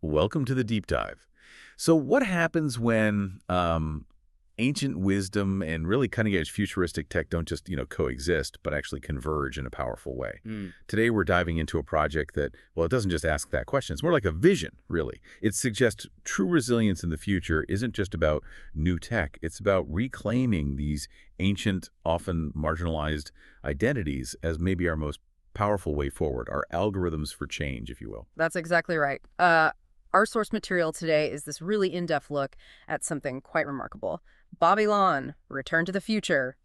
Welcome to the deep dive. So what happens when ancient wisdom and really cutting-edge futuristic tech don't just, coexist, but actually converge in a powerful way? Today, we're diving into a project that, well, it doesn't just ask that question. It's more like a vision, really. It suggests true resilience in the future isn't just about new tech. It's about reclaiming these ancient, often marginalized identities as maybe our most powerful way forward, our algorithms for change, if you will. That's exactly right. Our source material today is this really in-depth look at something quite remarkable. Babaylan, Return to the Future.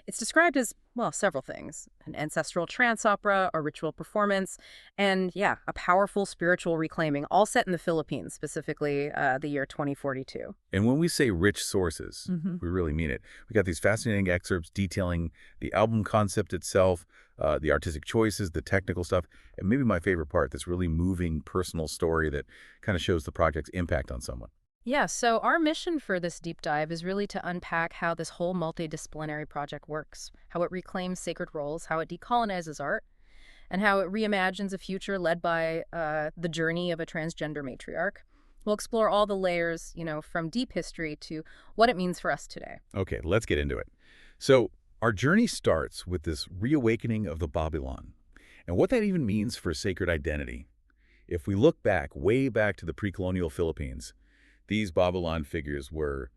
It's described as, well, several things. An ancestral trance opera, a ritual performance, and, yeah, a powerful spiritual reclaiming, all set in the Philippines, specifically the year 2042. And when we say rich sources, we really mean it. We got these fascinating excerpts detailing the album concept itself, the artistic choices, the technical stuff, and maybe my favorite part, this really moving personal story that kind of shows the project's impact on someone. Yeah, so our mission for this deep dive is really to unpack how this whole multidisciplinary project works, how it reclaims sacred roles, how it decolonizes art, and how it reimagines a future led by the journey of a transgender matriarch. We'll explore all the layers, from deep history to what it means for us today. Okay, let's get into it. So our journey starts with this reawakening of the Babaylan, and what that even means for sacred identity. If we look back, way back to the pre-colonial Philippines, these Babaylan figures were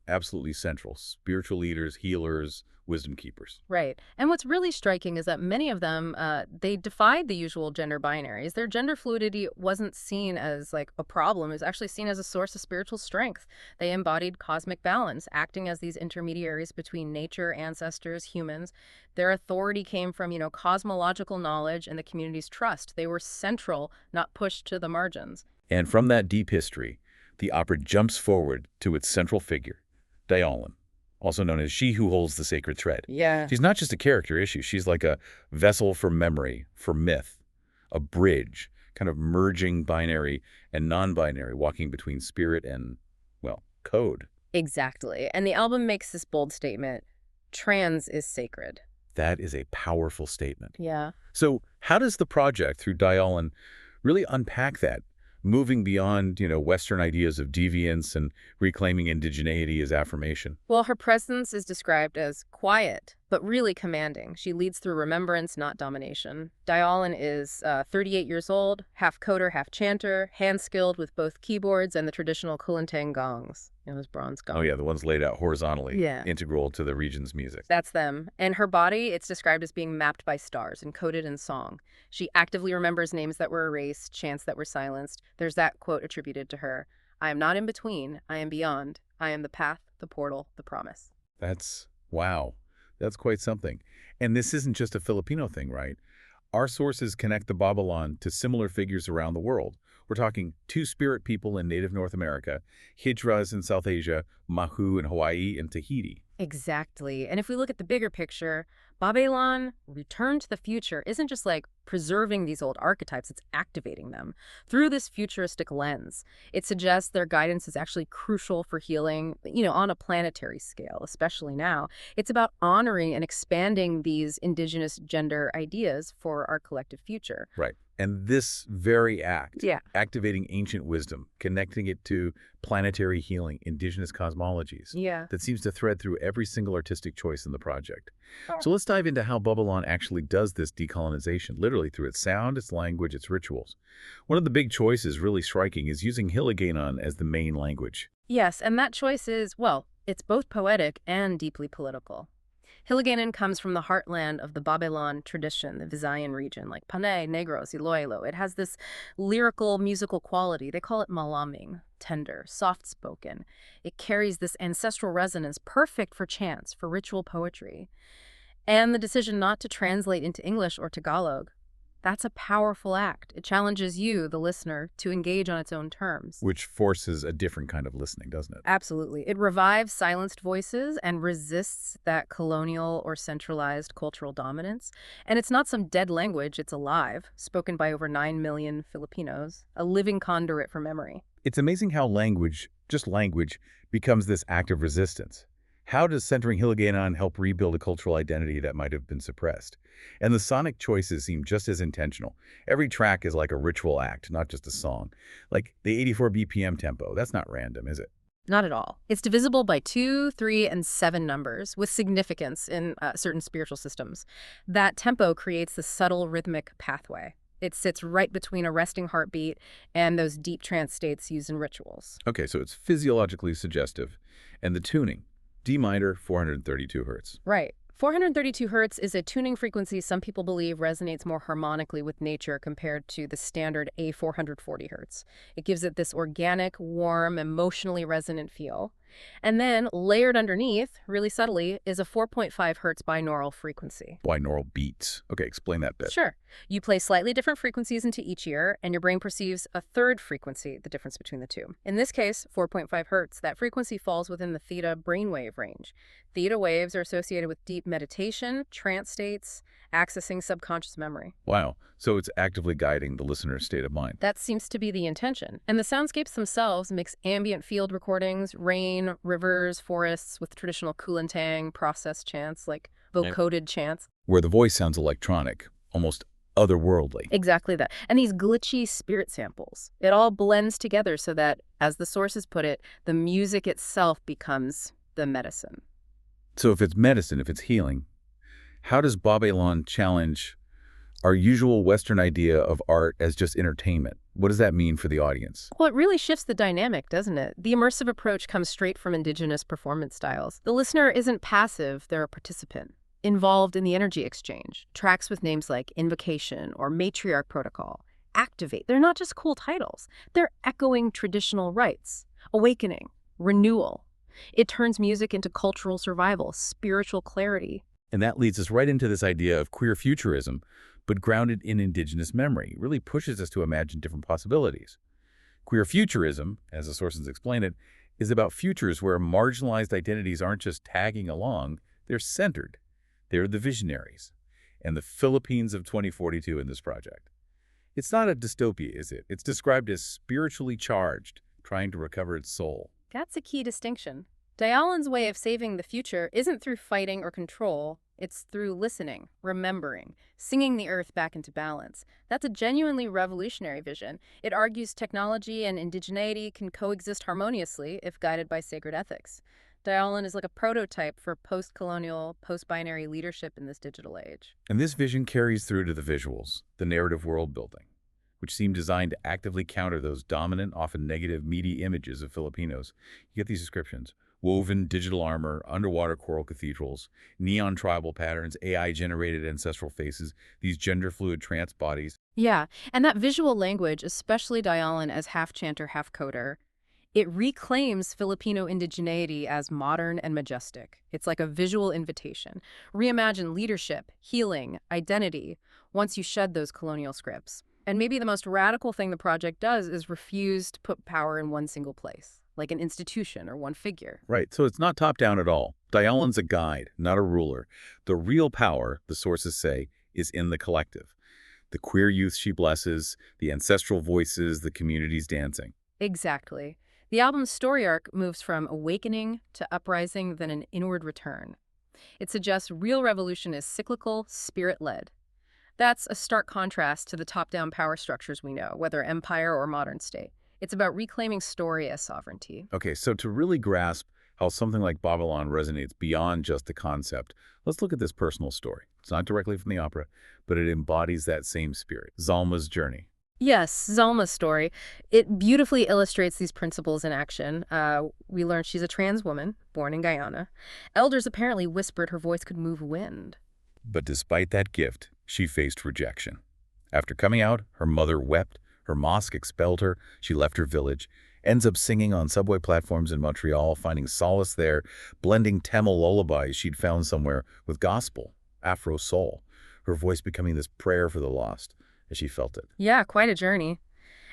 absolutely central. Spiritual leaders, healers, wisdom keepers. Right. And what's really striking is that many of them, they defied the usual gender binaries. Their gender fluidity wasn't seen as like a problem. It was actually seen as a source of spiritual strength. They embodied cosmic balance, acting as these intermediaries between nature, ancestors, humans. Their authority came from, cosmological knowledge and the community's trust. They were central, not pushed to the margins. And from that deep history, the opera jumps forward to its central figure, Babaylan, also known as she who holds the sacred thread. Yeah. She's not just a character issue. She's like a vessel for memory, for myth, a bridge, kind of merging binary and non-binary, walking between spirit and, well, code. Exactly. And the album makes this bold statement, trans is sacred. That is a powerful statement. Yeah. So how does the project, through Babaylan, really unpack that? Moving beyond, Western ideas of deviance and reclaiming indigeneity as affirmation. Well, her presence is described as quiet, but really commanding. She leads through remembrance, not domination. Babaylan is 38 years old, half coder, half chanter, hand-skilled with both keyboards and the traditional kulintang gongs. Those bronze gongs. Oh, yeah, the ones laid out horizontally, Yeah. integral to the region's music. That's them. And her body, it's described as being mapped by stars, encoded in song. She actively remembers names that were erased, chants that were silenced. There's that quote attributed to her. I am not in between. I am beyond. I am the path, the portal, the promise. Wow. That's quite something. And this isn't just a Filipino thing, right? Our sources connect the Babaylan to similar figures around the world. We're talking two-spirit people in native North America, 𝗧𝗔𝗧𝗔𝗡 in South Asia, 𝗲𝗏 in Hawaii, and Tahiti. Exactly. And if we look at the bigger picture, Babaylan, Return to the Future, isn't just like preserving these old archetypes, it's activating them through this futuristic lens. It suggests their guidance is actually crucial for healing, on a planetary scale, especially now. It's about honoring and expanding these indigenous gender ideas for our collective future. Right. And this very act, Yeah. activating ancient wisdom, connecting it to planetary healing, indigenous cosmologies, Yeah. that seems to thread through every single artistic choice in the project. Oh. So let's dive into how Babaylan actually does this decolonization, literally through its sound, its language, its rituals. One of the big choices, really striking, is using 𝗧𝗓𝗓𝗓 as the main language. Yes, and that choice is, well, it's both poetic and deeply political. 𝗧𝗓𝗓𝗓 comes from the heartland of the Babaylan tradition, the Visayan region, like Panay, Negros, Iloilo. It has this lyrical, musical quality. They call it malaming, tender, soft-spoken. It carries this ancestral resonance, perfect for chants, for ritual poetry. And the decision not to translate into English or Tagalog, that's a powerful act. It challenges you, the listener, to engage on its own terms. Which forces a different kind of listening, doesn't it? Absolutely. It revives silenced voices and resists that colonial or centralized cultural dominance. And it's not some dead language, it's alive, spoken by over 9 million Filipinos, a living conduit for memory. It's amazing how language, just language, becomes this act of resistance. How does centering 𝗧𗕋𗄢 help rebuild a cultural identity that might have been suppressed? And the sonic choices seem just as intentional. Every track is like a ritual act, not just a song. Like the 84 BPM tempo, that's not random, is it? Not at all. It's divisible by 2, 3, and 7 numbers with significance in certain spiritual systems. That tempo creates the subtle rhythmic pathway. It sits right between a resting heartbeat and those deep trance states used in rituals. Okay, so it's physiologically suggestive. And the tuning, D minor, 432 hertz. Right. 432 hertz is a tuning frequency some people believe resonates more harmonically with nature compared to the standard A440 hertz. It gives it this organic, warm, emotionally resonant feel. And then layered underneath, really subtly, is a 4.5 hertz binaural frequency. Binaural beats. Okay, explain that bit. Sure. You play slightly different frequencies into each ear, and your brain perceives a third frequency, the difference between the two. In this case, 4.5 hertz, that frequency falls within the theta brainwave range. Theta waves are associated with deep meditation, trance states, accessing subconscious memory. Wow. So it's actively guiding the listener's state of mind. That seems to be the intention. And the soundscapes themselves mix ambient field recordings, rain, rivers, forests with traditional Kulintang processed chants like vocoded chants. Where the voice sounds electronic, almost otherworldly. Exactly that. And these glitchy spirit samples. It all blends together so that, as the sources put it, the music itself becomes the medicine. So if it's medicine, if it's healing, how does Babaylan challenge our usual Western idea of art as just entertainment? What does that mean for the audience? Well, it really shifts the dynamic, doesn't it? The immersive approach comes straight from indigenous performance styles. The listener isn't passive, they're a participant, involved in the energy exchange. Tracks with names like Invocation or Matriarch Protocol, Activate. They're not just cool titles. They're echoing traditional rites. Awakening, renewal. It turns music into cultural survival, spiritual clarity. And that leads us right into this idea of queer futurism, but grounded in indigenous memory. It really pushes us to imagine different possibilities. Queer futurism, as the sources explain it, is about futures where marginalized identities aren't just tagging along, they're centered. They're the visionaries. And the Philippines of 2042 in this project. It's not a dystopia, is it? It's described as spiritually charged, trying to recover its soul. That's a key distinction. 𝗧𗕋🄢's way of saving the future isn't through fighting or control. It's through listening, remembering, singing the earth back into balance. That's a genuinely revolutionary vision. It argues technology and indigeneity can coexist harmoniously if guided by sacred ethics. 𝗧𗕋🄢 is like a prototype for post-colonial, post-binary leadership in this digital age. And this vision carries through to the visuals, the narrative world building, which seem designed to actively counter those dominant, often negative, meaty images of Filipinos. You get these descriptions: woven digital armor, underwater coral cathedrals, neon tribal patterns, AI-generated ancestral faces, these gender-fluid trance bodies. Yeah, and that visual language, especially 𝗧𗕋🄢 as half-chanter, half-coder, it reclaims Filipino indigeneity as modern and majestic. It's like a visual invitation. Reimagine leadership, healing, identity, once you shed those colonial scripts. And maybe the most radical thing the project does is refuse to put power in one single place, like an institution or one figure. Right, so it's not top-down at all. 𝗧𗕋🄢's a guide, not a ruler. The real power, the sources say, is in the collective. The queer youth she blesses, the ancestral voices, the communities dancing. Exactly. The album's story arc moves from awakening to uprising, then an inward return. It suggests real revolution is cyclical, spirit-led. That's a stark contrast to the top-down power structures we know, whether empire or modern state. It's about reclaiming story as sovereignty. Okay, so to really grasp how something like Babaylan resonates beyond just the concept, let's look at this personal story. It's not directly from the opera, but it embodies that same spirit, 𝗧𝗔𝗧𝗔𝗡 journey. Yes, 𝗧𝗔𝗧's story. It beautifully illustrates these principles in action. We learned she's a trans woman, born in Guyana. Elders apparently whispered her voice could move wind. But despite that gift, she faced rejection. After coming out, her mother wept, her mosque expelled her, she left her village, ends up singing on subway platforms in Montreal, finding solace there, blending Tamil lullabies she'd found somewhere with gospel, Afro soul, her voice becoming this prayer for the lost, as she felt it. Yeah, quite a journey.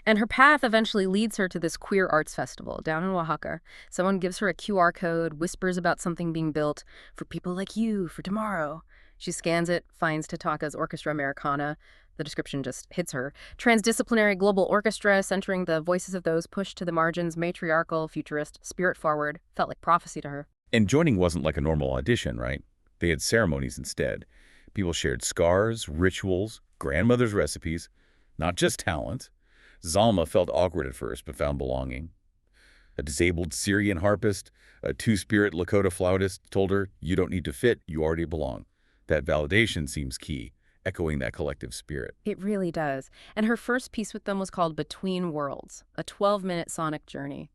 And her path eventually leads her to this queer arts festival down in Oaxaca. Someone gives her a QR code, whispers about something being built for people like you, for tomorrow. She scans it, finds TATANKA's Orchestra Americana. The description just hits her. Transdisciplinary global orchestra centering the voices of those pushed to the margins, matriarchal, futurist, spirit-forward, felt like prophecy to her. And joining wasn't like a normal audition, right? They had ceremonies instead. People shared scars, rituals, grandmother's recipes, not just talent. 𝗧𝗔𝗪 felt awkward at first, but found belonging. A disabled Syrian harpist, a two-spirit Lakota flautist told her, "You don't need to fit, you already belong." That validation seems key, echoing that collective spirit. It really does. And her first piece with them was called Between Worlds, a 12-minute sonic journey.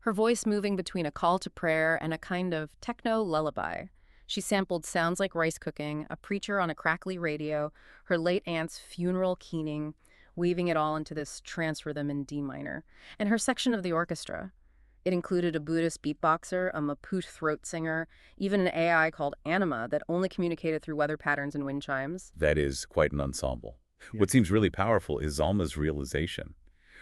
Her voice moving between a call to prayer and a kind of techno lullaby. She sampled sounds like rice cooking, a preacher on a crackly radio, her late aunt's funeral keening, weaving it all into this trance rhythm in D minor. And her section of the orchestra. It included a Buddhist beatboxer, a 𝗲𝗡 throat singer, even an AI called Anima that only communicated through weather patterns and wind chimes. That is quite an ensemble. Yeah. What seems really powerful is 𝗧𝗪's realization.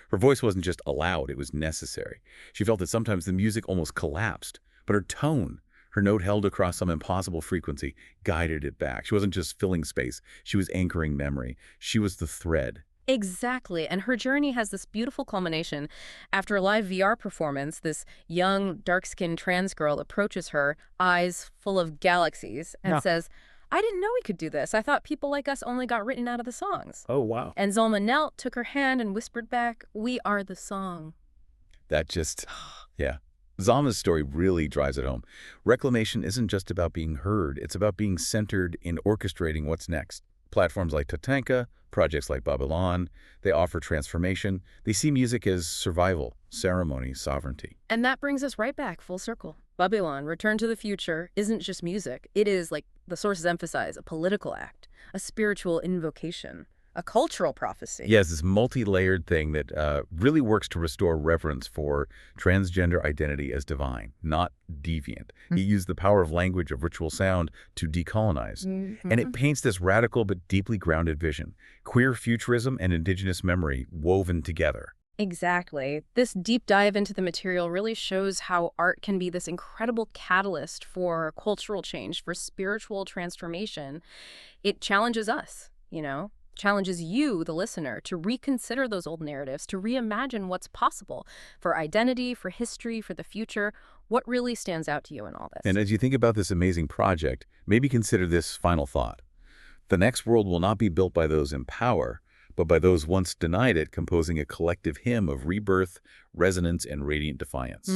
Her voice wasn't just allowed, it was necessary. She felt that sometimes the music almost collapsed, but her tone, her note held across some impossible frequency, guided it back. She wasn't just filling space, she was anchoring memory. She was the thread. Exactly, and her journey has this beautiful culmination. After a live VR performance, this young, dark-skinned trans girl approaches her, eyes full of galaxies, and says, "I didn't know we could do this. I thought people like us only got written out of the songs." Oh, wow. And 𝗧𝗪 knelt, took her hand, and whispered back, "We are the song." That just, yeah. 𝗧𝗪's story really drives it home. Reclamation isn't just about being heard, it's about being centered in orchestrating what's next. Platforms like TATANKA, projects like Babaylan, they offer transformation. They see music as survival, ceremony, sovereignty. And that brings us right back, full circle. Babaylan, Return to the Future, isn't just music. It is, like the sources emphasize, a political act, a spiritual invocation, a cultural prophecy. Yes, this multi-layered thing that really works to restore reverence for transgender identity as divine, not deviant. He used the power of language, of ritual sound, to decolonize. And it paints this radical but deeply grounded vision. Queer futurism and indigenous memory woven together. Exactly. This deep dive into the material really shows how art can be this incredible catalyst for cultural change, for spiritual transformation. It challenges us, challenges you, the listener, to reconsider those old narratives, to reimagine what's possible for identity, for history, for the future. What really stands out to you in all this? And as you think about this amazing project, maybe consider this final thought. The next world will not be built by those in power, but by those once denied it, composing a collective hymn of rebirth, resonance, and radiant defiance.